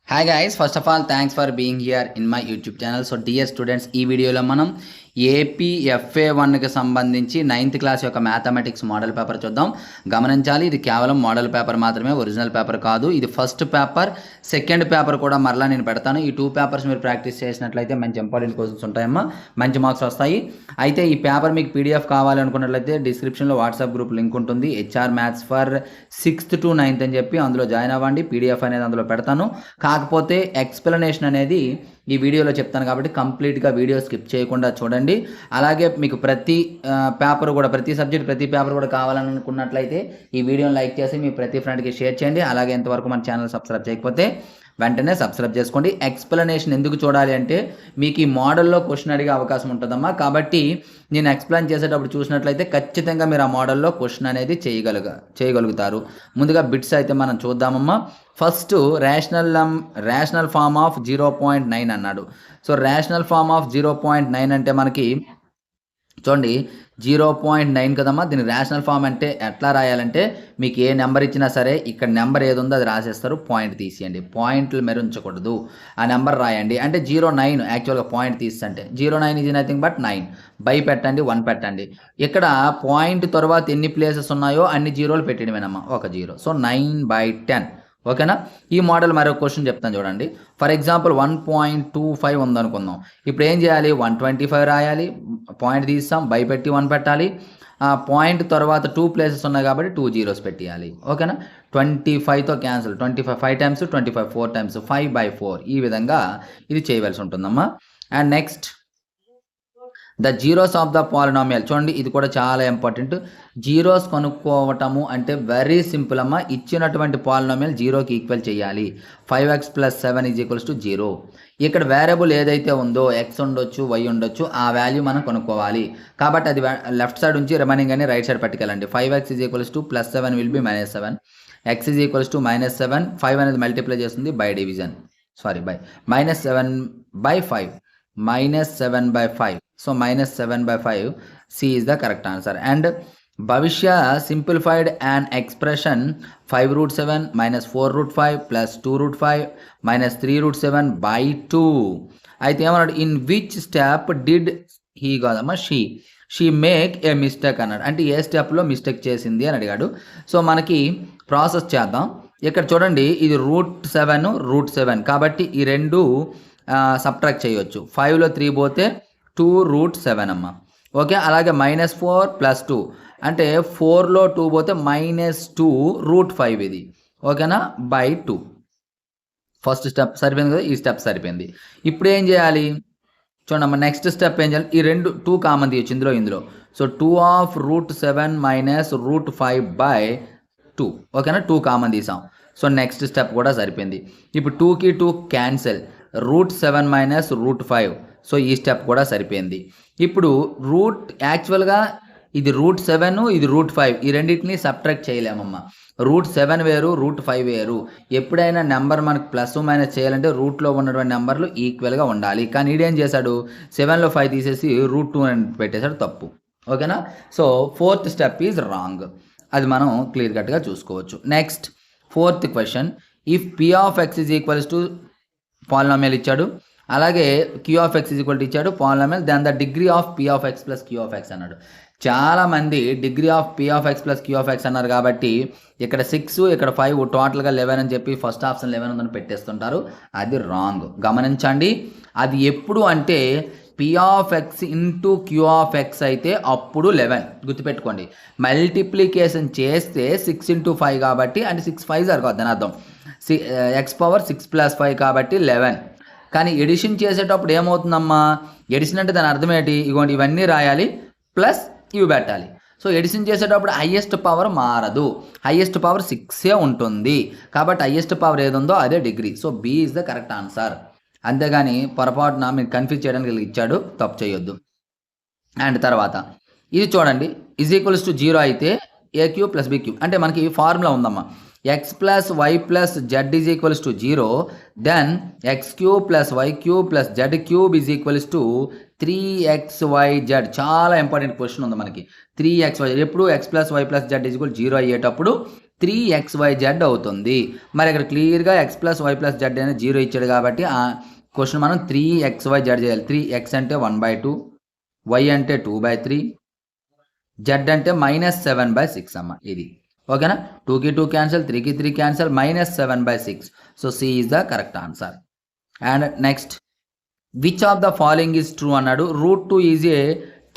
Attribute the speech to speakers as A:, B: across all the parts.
A: Hi guys, first of all thanks for being here in my YouTube channel. So dear students, ఈ వీడియోలో మనం ఏపీఎఫ్ఏ1కి సంబంధించి 9th class యొక్క mathematics model paper చూద్దాం. గమనించాలి, ఇది కేవలం మోడల్ పేపర్ మాత్రమే, ఒరిజినల్ పేపర్ కాదు. ఇది ఫస్ట్ పేపర్, సెకండ్ పేపర్ కూడా మరలా నేను పెడతాను. ఈ 2 పేపర్స్ మీరు ప్రాక్టీస్ చేసినట్లయితే మంచి ఇంపార్టెంట్ క్వశ్చన్స్ ఉంటాయమ్మా, మంచి మార్క్స్ వస్తాయి. అయితే ఈ పేపర్ మీకు పీడిఎఫ్ కావాలనుకున్నట్లయితే డిస్క్రిప్షన్లో వాట్సాప్ గ్రూప్ లింక్ ఉంటుంది, HR maths for 6th to 9th అని చెప్పి అందులో జాయిన్ అవ్వండి. పీడిఎఫ్ అనేది అందులో పెడతాను. కాకపోతే ఎక్స్ప్లెనేషన్ అనేది ఈ వీడియోలో చెప్తాను కాబట్టి కంప్లీట్గా వీడియో స్కిప్ చేయకుండా చూడండి. అలాగే మీకు ప్రతి పేపర్ కూడా, ప్రతి సబ్జెక్ట్ ప్రతి పేపర్ కూడా కావాలనుకున్నట్లయితే ఈ వీడియోని లైక్ చేసి మీ ప్రతి ఫ్రెండ్కి షేర్ చేయండి. అలాగే ఇంతవరకు మన ఛానల్ సబ్స్క్రైబ్ చేయకపోతే వెంటనే సబ్స్క్రైబ్ చేసుకోండి. ఎక్స్ప్లెనేషన్ ఎందుకు చూడాలి అంటే మీకు ఈ మోడల్లో క్వశ్చన్ అడిగే అవకాశం ఉంటుందమ్మా. కాబట్టి నేను ఎక్స్ప్లెయిన్ చేసేటప్పుడు చూసినట్లయితే ఖచ్చితంగా మీరు ఆ మోడల్లో క్వశ్చన్ అనేది చేయగలుగుతారు. ముందుగా బిట్స్ అయితే మనం చూద్దామమ్మా. ఫస్ట్ రేషనల్ ఫార్మ్ ఆఫ్ 0.9 అన్నాడు. సో రేషనల్ ఫార్మ్ ఆఫ్ 0.9 అంటే మనకి చూడండి 0.9 కదమ్మా. దీని రేషనల్ ఫామ్ అంటే ఎట్లా రాయాలంటే మీకు ఏ నెంబర్ ఇచ్చినా సరే ఇక్కడ నెంబర్ ఏది ఉందో అది రాసేస్తారు, పాయింట్ తీసేయండి, పాయింట్లు మెరుంచకూడదు, ఆ నెంబర్ రాయండి. అంటే 09 యాక్చువల్గా పాయింట్ తీస్తే 09 ఈజ్ నథింగ్ బట్ 9 బై పెట్టండి, 1 పెట్టండి. ఇక్కడ పాయింట్ తర్వాత ఎన్ని ప్లేసెస్ ఉన్నాయో అన్ని జీరోలు పెట్టడమేనమ్మా, ఒక జీరో. సో 9/10. ఓకేనా. ఈ మోడల్ మరో క్వశ్చన్ చెప్తాను చూడండి. ఫర్ ఎగ్జాంపుల్ 1.25 ఉందనుకుందాం. ఇప్పుడు ఏం చేయాలి, 125 రాయాలి, పాయింట్ తీస్తాం, బై పెట్టి 1 పెట్టాలి. పాయింట్ తర్వాత 2 ప్లేసెస్ ఉన్నాయి కాబట్టి 2 జీరోస్ పెట్టేయాలి. ఓకేనా. 25తో క్యాన్సిల్, 25 5 టైమ్స్, 25 4 టైమ్స్, 5/4. ఈ విధంగా ఇది చేయవలసి ఉంటుందమ్మా. And next the zeros of the polynomial. చూడండి, ఇది కూడా చాలా ఇంపార్టెంట్. జీరోస్ కనుక్కోవటము అంటే వెరీ సింపుల్ అమ్మా. ఇచ్చినటువంటి పాలినామియల్ జీరోకి ఈక్వల్ చేయాలి. 5x + 7 = 0. ఇక్కడ వేరియబుల్ ఏదైతే ఉందో ఎక్స్ ఉండొచ్చు, వై ఉండొచ్చు, ఆ వాల్యూ మనం కొనుక్కోవాలి. కాబట్టి అది లెఫ్ట్ సైడ్ ఉంచి రిమైనింగ్ అని రైట్ సైడ్ పట్టుకెళ్ళండి. 5x + 7 విల్ బి -7, x -7, 5 అనేది మల్టిప్లై చేస్తుంది by division, by -7/5, -7/5. So -7/5, C is the correct answer. And Bhavishya simplified an expression 5√7 - 4√5 + 2√5 - 3√7/2. అయితే ఏమన్నాడు, in which step did he కాదమ్మా షీ మేక్ ఏ మిస్టేక్ అన్నాడు. అంటే ఏ స్టెప్లో మిస్టేక్ చేసింది అని అడిగాడు. సో మనకి ప్రాసెస్ చేద్దాం. ఇక్కడ చూడండి, ఇది √7 కాబట్టి ఈ రెండు సబ్ట్రాక్ట్ చేయవచ్చు. 5లో 3 పోతే 2√7 అమ్మ. ఓకే. అలాగే -4 + 2 అంటే 4లో 2 పోతే -2√5 ఇది. ఓకేనా, బై 2. ఫస్ట్ స్టెప్ సరిపోయింది కదా, ఈ స్టెప్ సరిపోయింది. ఇప్పుడు ఏం చేయాలి చూడమ్మా, నెక్స్ట్ స్టెప్ ఏం చేయాలి, ఈ రెండు 2 కామన్ తీయచ్చు ఇందులో. సో 2/√7 - √5/2. ఓకేనా, 2 కామన్ తీసాం. సో నెక్స్ట్ స్టెప్ కూడా సరిపోయింది. ఇప్పుడు 2కి 2 క్యాన్సిల్, √7 - √5. సో ఈ స్టెప్ కూడా సరిపోయింది. ఇప్పుడు యాక్చువల్గా ఇది √7, ఇది √5, ఈ రెండింటిని సబ్ట్రాక్ట్ చేయలేమమ్మా. √7 వేరు, √5 వేరు. ఎప్పుడైనా నెంబర్ మనకు ప్లస్ మైనస్ చేయాలంటే రూట్లో ఉన్నటువంటి నెంబర్లు ఈక్వల్గా ఉండాలి. కానీ ఈడేం చేశాడు, 7లో 5 తీసేసి √2 అని పెట్టేశాడు, తప్పు. ఓకేనా. So 4th step is wrong. అది మనం క్లియర్ కట్గా చూసుకోవచ్చు. Next 4th question, if P(x) = polynomial ఇచ్చాడు, అలాగే Q(x) ఇచ్చాడు polynomial, then the degree of P(x) + Q(x) అన్నాడు. చాలామంది డిగ్రీ ఆఫ్ P(x) + Q(x) అన్నారు కాబట్టి ఇక్కడ 6, ఇక్కడ 5, టోటల్గా 11 అని చెప్పి ఫస్ట్ ఆప్షన్ 11 ఉందని పెట్టేస్తుంటారు. అది రాంగ్. గమనించండి, అది ఎప్పుడు అంటే P(x) × Q(x) అయితే అప్పుడు 11. గుర్తుపెట్టుకోండి. మల్టిప్లికేషన్ చేస్తే 6 × 5 కాబట్టి, అంటే 6 5 సరిపోద్ది అని అర్థం. x⁻6 + 5 కాబట్టి 11. కానీ ఎడిషన్ చేసేటప్పుడు ఏమవుతుందమ్మా, ఎడిషన్ అంటే దాని అర్థం ఏంటి, ఇగోండి ఇవన్నీ రాయాలి ప్లస్ ఇవి పెట్టాలి. సో ఎడిషన్ చేసేటప్పుడు హైయెస్ట్ పవర్ మారదు, హైయెస్ట్ పవర్ 6 ఉంటుంది. కాబట్టి హైయెస్ట్ పవర్ ఏది ఉందో అదే degree. So B is the correct answer. అంతేగాని పొరపాటున మీరు కన్ఫ్యూజ్ చేయడానికి ఇచ్చాడు, తప్పు చేయొద్దు. అండ్ తర్వాత ఇది చూడండి, = 0 అయితే AQ + BQ అంటే మనకి ఫార్ములా ఉందమ్మా, x + y + z = 0, then x³ + y³ + z³ 3xyz చాలా ఇంపార్టెంట్ క్వశ్చన్ ఉంది మనకి. 3xyz ఎప్పుడు x plus y plus z is equal 0 అయ్యేటప్పుడు 3xyz అవుతుంది. మరి ఇక్కడ క్లియర్గా x plus y plus z అనేది 0 ఇచ్చాడు కాబట్టి ఆ క్వశ్చన్ మనం 3xyz చేయాలి. 3x అంటే 1/2, y అంటే 2/3, z అంటే -7/6 అమ్మ. ఇది ఓకేనా. 2కి 2 క్యాన్సల్, 3కి 3 cancel, -7/6. So c is the correct answer. And next, which of the following is true అన్నాడు. √2 ఈజ్ ఏ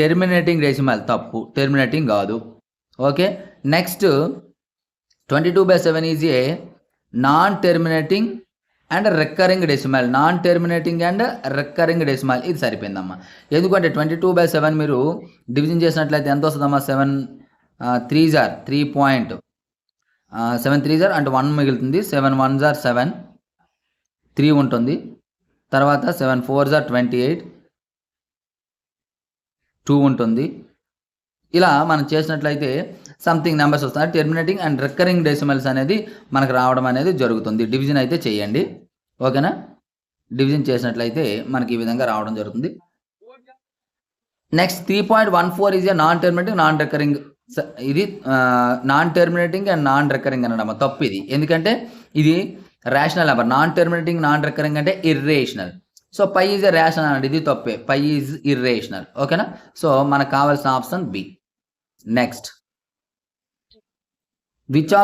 A: టెర్మినేటింగ్ డెసిమల్. తప్పు, టెర్మినేటింగ్ కాదు. Okay. Next 22/7 is a non terminating and recurring decimal. Non terminating and recurring decimal. ఇది సరిపోయిందమ్మా. ఎందుకంటే 22/7 మీరు division చేసినట్లయితే ఎంత వస్తుందమ్మా? 7 3s are 3.7 3s are అంటే 1 మిగులుతుంది. 7 1s are 7, 3 ఉంటుంది. తర్వాత 7 4s are 28, 2 ఉంటుంది. ఇలా మనం చేసినట్లయితే సంథింగ్ నెంబర్స్ వస్తాయి. టెర్మినేటింగ్ అండ్ రికరింగ్ డెసిమల్స్ అనేది మనకు రావడం అనేది జరుగుతుంది. డివిజన్ అయితే చేయండి. ఓకేనా. డివిజన్ చేసినట్లయితే మనకి ఈ విధంగా రావడం జరుగుతుంది. Next 3.14 is a non terminating non recurring. ఇది non terminating and non recurring అనడం తప్పు. ఇది ఎందుకంటే ఇది rational number. Non terminating non recurring అంటే irrational. So pi is a rational అన్నది. ఇది తప్పే. Pi is irrational. ఓకేనా. సో మనకు కావాల్సిన option B. Next, which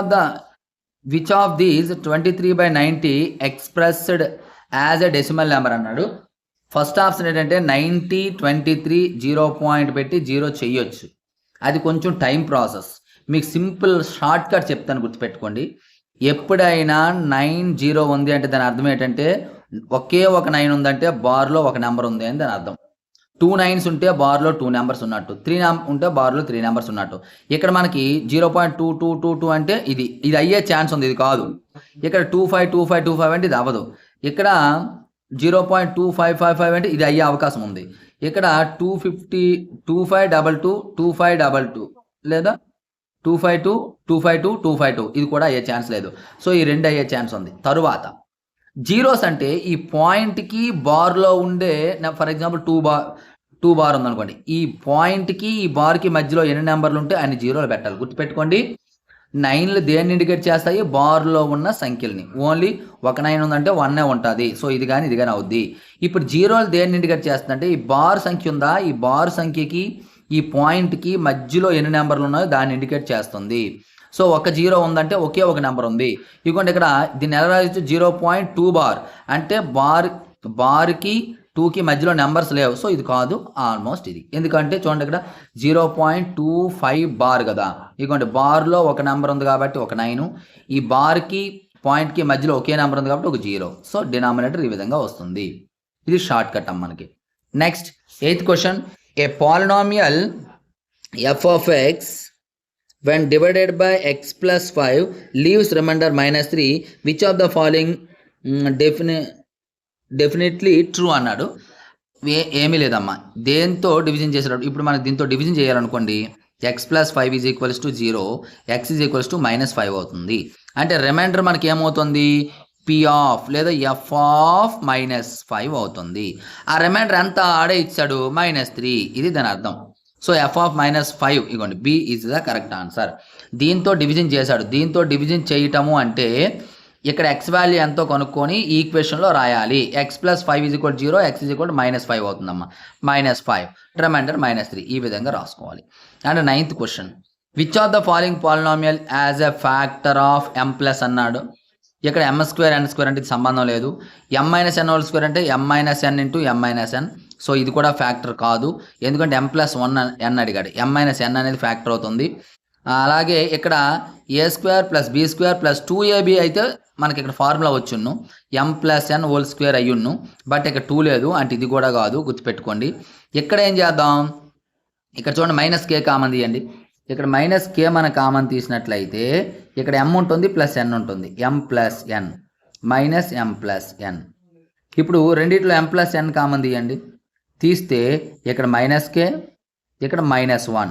A: of these 23/90 expressed as a decimal number అన్నాడు. ఫస్ట్ ఆప్షన్ ఏంటంటే 90 23 0 పాయింట్ పెట్టి 0 చెయ్యొచ్చు. అది కొంచెం టైం ప్రాసెస్. మీకు సింపుల్ షార్ట్ కట్ చెప్తాను, గుర్తుపెట్టుకోండి. ఎప్పుడైనా 9 0 ఉంది అంటే దాని అర్థం ఏంటంటే ఒకే ఒక 9 ఉందంటే బార్లో ఒక నెంబర్ ఉంది అని దాని అర్థం. 2 9s ఉంటే బార్లో 2 నెంబర్స్ ఉన్నట్టు, 3 ఉంటే బార్లో 3 నెంబర్స్ ఉన్నట్టు. ఇక్కడ మనకి 0.2222 అంటే ఇది అయ్యే ఛాన్స్ ఉంది. ఇది కాదు. ఇక్కడ 252525 అంటే ఇది అవ్వదు. ఇక్కడ 0.2555 అంటే ఇది అయ్యే అవకాశం ఉంది. ఇక్కడ 250 2522 2522 లేదా 252 252 252 ఇది కూడా అయ్యే ఛాన్స్ లేదు. సో ఈ రెండు అయ్యే ఛాన్స్ ఉంది. తరువాత జీరోస్ అంటే ఈ పాయింట్కి బార్లో ఉండే, ఫర్ ఎగ్జాంపుల్ 2 బార్ ఉందనుకోండి. ఈ పాయింట్కి ఈ బార్కి మధ్యలో ఎన్ని నెంబర్లు ఉంటే అన్ని జీరోలు పెట్టాలి. గుర్తుపెట్టుకోండి. 9లు దేన్ని ఇండికేట్ చేస్తాయి? బార్లో ఉన్న సంఖ్యల్ని. ఓన్లీ ఒక 9 ఉందంటే 1 ఉంటుంది. సో ఇది కానీ అవుద్ది. ఇప్పుడు జీరోలు దేన్ని ఇండికేట్ చేస్తుందంటే ఈ బార్ సంఖ్య ఉందా, ఈ బార్ సంఖ్యకి ఈ పాయింట్కి మధ్యలో ఎన్ని నెంబర్లు ఉన్నాయో దాన్ని ఇండికేట్ చేస్తుంది. సో ఒక 0 ఉందంటే ఒకే ఒక నెంబర్ ఉంది. ఇదిగోండి ఇక్కడ దీన్ని ఎలా రాయొచ్చు? 0.2 బార్ అంటే బార్కి 2కి మధ్యలో నెంబర్స్ లేవు. సో ఇది కాదు, ఆల్మోస్ట్ ఇది. ఎందుకంటే చూడండి ఇక్కడ 0.25 బార్ కదా. ఇదిగోండి బార్లో ఒక నెంబర్ ఉంది కాబట్టి ఒక 9, ఈ బార్కి పాయింట్కి మధ్యలో ఒకే నెంబర్ ఉంది కాబట్టి ఒక 0. సో డినామినేటర్ ఈ విధంగా వస్తుంది. ఇది షార్ట్ కట్ అమ్మ మనకి. Next 8th question. A polynomial f of x when divided by x plus 5 leaves remainder -3. which of the following definitely true అన్నాడు. ఏమీ లేదమ్మా. దేంతో డివిజన్ చేసేటప్పుడు ఇప్పుడు మనకు దీంతో division చేయాలనుకోండి. x plus 5 is equals to 0, x is equals to -5 అవుతుంది. అంటే రిమైండర్ మనకి ఏమవుతుంది? p of లేదా f of -5 అవుతుంది. ఆ రిమైండర్ ఎంత ఆడే ఇచ్చాడు? -3. ఇది దాని అర్థం. సో f of -5 ఇగోండి b is the correct answer. దీంతో డివిజన్ చేశాడు. దీంతో డివిజన్ చేయటము అంటే ఇక్కడ x వాల్యూ ఎంతో కనుక్కొని ఈ ఈక్వేషన్లో రాయాలి. x plus 5 is equal to 0, x is equal to -5 అవుతుందమ్మా. -5 రిమైండర్ -3 ఈ విధంగా రాసుకోవాలి. And 9th question. Which of the following polynomial as a factor of m plus అన్నాడు. ఇక్కడ m² n² అంటే సంబంధం లేదు. m-n² అంటే m-n ఇంటూ m-n. సో ఇది కూడా ఫ్యాక్టర్ కాదు. ఎందుకంటే m+1 n అడిగాడు. m-n అనేది ఫ్యాక్టర్ అవుతుంది. అలాగే ఇక్కడ a² + b² + 2ab అయితే మనకి ఇక్కడ ఫార్ములా వచ్చును m+n² అయ్యున్ను. బట్ ఇక్కడ 2 లేదు అంటే ఇది కూడా కాదు. గుర్తుపెట్టుకోండి. ఇక్కడ ఏం చేద్దాం? ఇక్కడ చూడండి -k కామన్ తీయండి. ఇక్కడ -k మన కామన్ తీసినట్లయితే ఇక్కడ m ఉంటుంది ప్లస్ n ఉంటుంది. m+n -m+n. ఇప్పుడు రెండిట్లో m+n కామన్ తీయండి. తీస్తే ఇక్కడ -k ఇక్కడ -1.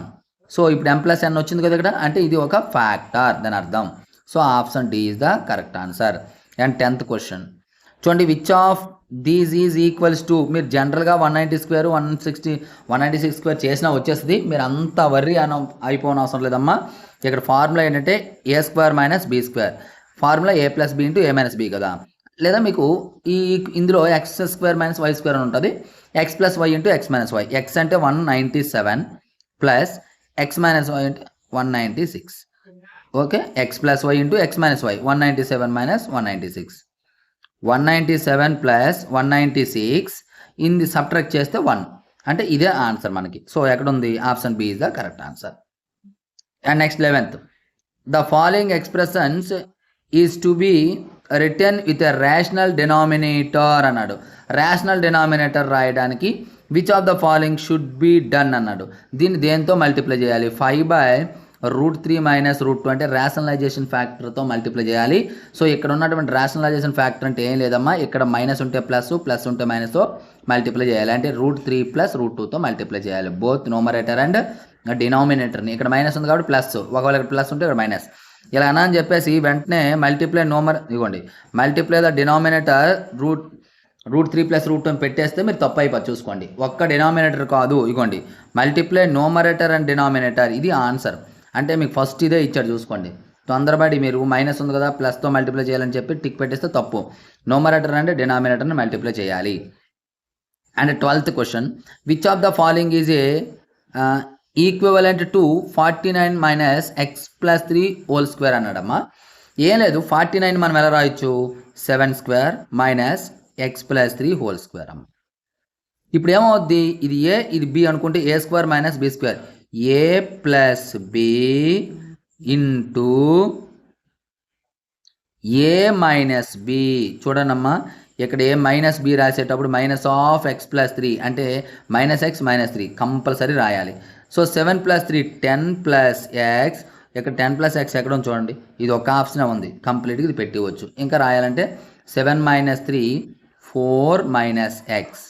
A: సో ఇప్పుడు m+n వచ్చింది కదా ఇక్కడ. అంటే ఇది ఒక ఫ్యాక్టర్ దాని అర్థం. So option D is the correct answer. And 10th question చూడండి. Which of these is equals to మీరు జనరల్గా 190 స్క్వేర్ 196 స్క్వేర్ చేసినా వచ్చేస్తుంది. మీరు అంత వర్రీ అయిపోవడం అవసరం లేదమ్మా. ఇక్కడ ఫార్ములా ఏంటంటే A square minus B square, formula A plus B into A minus B కదా. లేదా మీకు ఇందులో X square minus Y square అని ఉంటుంది. X plus Y into X minus Y. X అంటే 197 ప్లస్ ఎక్స్ మైనస్ వై అంటే 196. Okay, X plus Y into X minus Y. 197 minus 196, 197 plus 196 ఇది subtract చేస్తే 1 అంటే ఇదే ఆన్సర్ మనకి. సో ఎక్కడ ఉంది? Option b is the correct answer. And next 11th, the following expressions is to be written with a rational denominator అన్నాడు. Rational denominator రాయడానికి which of the following should be done అన్నాడు. దీన్ని దేంతో multiply చేయాలి? 5/√3 minus √2 అంటే rationalisation ఫ్యాక్టర్తో multiply చేయాలి. So ఇక్కడ ఉన్నటువంటి రేషనలైజేషన్ ఫ్యాక్టర్ అంటే ఏం లేదమ్మా, ఇక్కడ మైనస్ ఉంటే ప్లస్, ప్లస్ ఉంటే మైనస్తో మల్టిప్లై చేయాలి. అంటే √3 ప్లస్ √2తో మల్టిప్లై చేయాలి బోత్ న్యూమరేటర్ అండ్ డినామినేటర్ని. ఇక్కడ మైనస్ ఉంది కాబట్టి ప్లస్, ఒకవేళ ఇక్కడ ప్లస్ ఉంటే ఇక్కడ మైనస్. ఇలా అని చెప్పేసి వెంటనే మల్టిప్లై ఇవ్వండి, మల్టిప్లై ద డినామినేటర్ √3 ప్లస్ √2 పెట్టేస్తే మీరు తప్పు అయిపోయి చూసుకోండి. ఒక్క డినామినేటర్ కాదు, ఇవ్వండి మల్టిప్లై న్యూమరేటర్ అండ్ డినామినేటర్, ఇది ఆన్సర్. అంటే మీకు ఫస్ట్ ఇదే ఇచ్చాడు చూసుకోండి. తొందరపడి మీరు మైనస్ ఉంది కదా ప్లస్తో మల్టిప్లై చేయాలని చెప్పి టిక్ పెట్టేస్తే తప్పు. న్యూమరేటర్ అండ్ డినామినేటర్ని మల్టిప్లై చేయాలి. And 12th question, which of the following is a equivalent to 49 minus X plus 3 whole square అన్నాడమ్మా. ఏం లేదు, 49 మనం ఎలా రాయొచ్చు? 7 square minus X plus 3 whole square అమ్మ. ఇప్పుడు ఏమవుద్ది? ఇది ఏ ఇది బి అనుకుంటే A square minus B square, A plus B into A minus B. చూడండమ్మా, ఇక్కడ ఏ మైనస్ బి రాసేటప్పుడు మైనస్ ఆఫ్ ఎక్స్ ప్లస్ 3 అంటే మైనస్ ఎక్స్ మైనస్ 3 కంపల్సరీ రాయాలి. So 7 plus 3 10 plus X. ఇక్కడ 10 ప్లస్ ఎక్స్ ఎక్కడ ఉంది చూడండి, ఇది ఒక ఆప్షన్ ఉంది, కంప్లీట్గా ఇది పెట్టివచ్చు. ఇంకా రాయాలంటే 7 minus 3 4 minus X,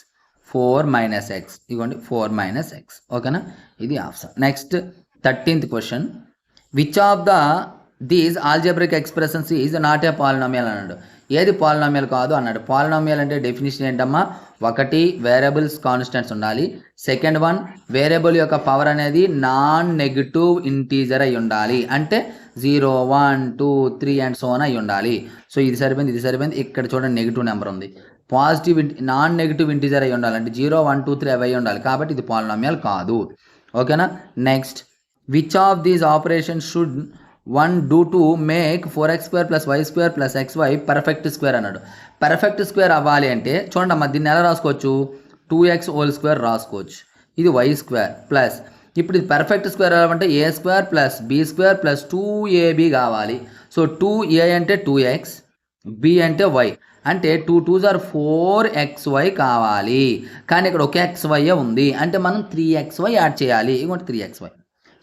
A: 4 minus X, ఇదిగోండి 4 మైనస్ ఎక్స్. ఓకేనా, ఇది option. Next 13th question, which of the these algebraic expressions is not a polynomial అన్నాడు. ఏది పాలినామియల్ కాదు అన్నాడు. పాలినామియల్ అంటే డెఫినేషన్ ఏంటమ్మా? ఒకటి వేరియబుల్స్ కాన్స్టెంట్స్ ఉండాలి. సెకండ్ వన్, వేరియబుల్ యొక్క పవర్ అనేది నాన్ నెగిటివ్ ఇంటీజర్ అయి ఉండాలి. అంటే 0 1 2 3 అండ్ సో ఆన్ అయి ఉండాలి. సో ఇది సరిపోయింది, ఇది సరిపోయింది. ఇక్కడ చూడండి నెగిటివ్ నెంబర్ ఉంది. పాజిటివ్ నాన్ నెగిటివ్ ఇంటీజర్ అయి ఉండాలి. అంటే 0 1 2 3 అవి అయి ఉండాలి. కాబట్టి ఇది పాలినామియల్ కాదు. ఓకేనా. Next, which of these operation should one do to make 4x² + y² + xy perfect square అన్నాడు. పర్ఫెక్ట్ స్క్వేర్ అవ్వాలి అంటే చూడండి అమ్మ, దీన్ని ఎలా రాసుకోవచ్చు? 2x² రాసుకోవచ్చు. ఇది y² ప్లస్, ఇప్పుడు ఇది పర్ఫెక్ట్ స్క్వేర్ అవ్వాలంటే a² + b² + 2ab కావాలి. సో 2a అంటే 2x, b అంటే y, అంటే 2 2s are 4xy కావాలి. కానీ ఇక్కడ ఒక xy ఉంది, అంటే మనం 3xy యాడ్ చేయాలి. ఇంకోటి 3xy.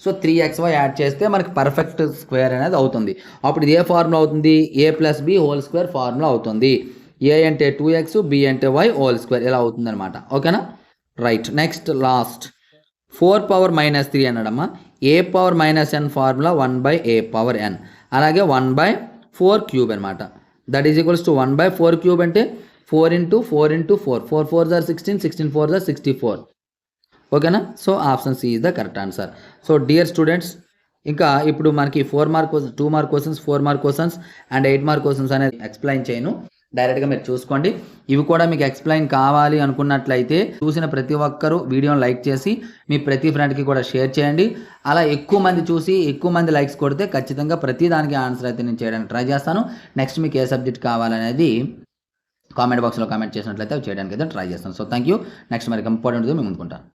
A: సో 3xy యాడ్ చేస్తే మనకి పర్ఫెక్ట్ స్క్వేర్ అనేది అవుతుంది. అప్పుడు ఇది ఏ ఫార్ములా అవుతుంది? a + b whole square formula అవుతుంది. a అంటే 2x, b అంటే y హోల్ స్క్వేర్ ఇలా అవుతుంది అనమాట. ఓకేనా, right. Next last 4 power -3 అన్నాడమ్మా. a power -n formula 1/a⁴n, అలాగే 1/4³ అనమాట. దట్ ఈజ్ ఈక్వల్స్ టు 1/4³ అంటే 4 × 4 × 4, 4 4s are 16, 16 4s are 64. ఓకేనా. So option c is the correct answer. So dear students, ఇంకా ఇప్పుడు మనకి 4 mark 2 mark questions, 4 mark questions and 8 mark questions అనేది explain చేయను. డైరెక్ట్గా మీరు చూసుకోండి. ఇవి కూడా మీకు ఎక్స్ప్లెయిన్ కావాలి అనుకున్నట్లయితే చూసిన ప్రతి ఒక్కరూ వీడియోని లైక్ చేసి మీ ప్రతి ఫ్రెండ్కి కూడా షేర్ చేయండి. అలా ఎక్కువ మంది చూసి ఎక్కువ మంది లైక్స్ కొడితే ఖచ్చితంగా ప్రతి దానికి ఆన్సర్ అయితే నేను చేయడానికి ట్రై చేస్తాను. నెక్స్ట్ మీకు ఏ సబ్జెక్ట్ కావాలనేది కామెంట్ బాక్స్లో కామెంట్ చేసినట్లయితే అవి చేయడానికి అయితే ట్రై చేస్తాను. So thank you. నెక్స్ట్ మరి ఇంపార్టెంట్గా మేము ముందుకుంటాను.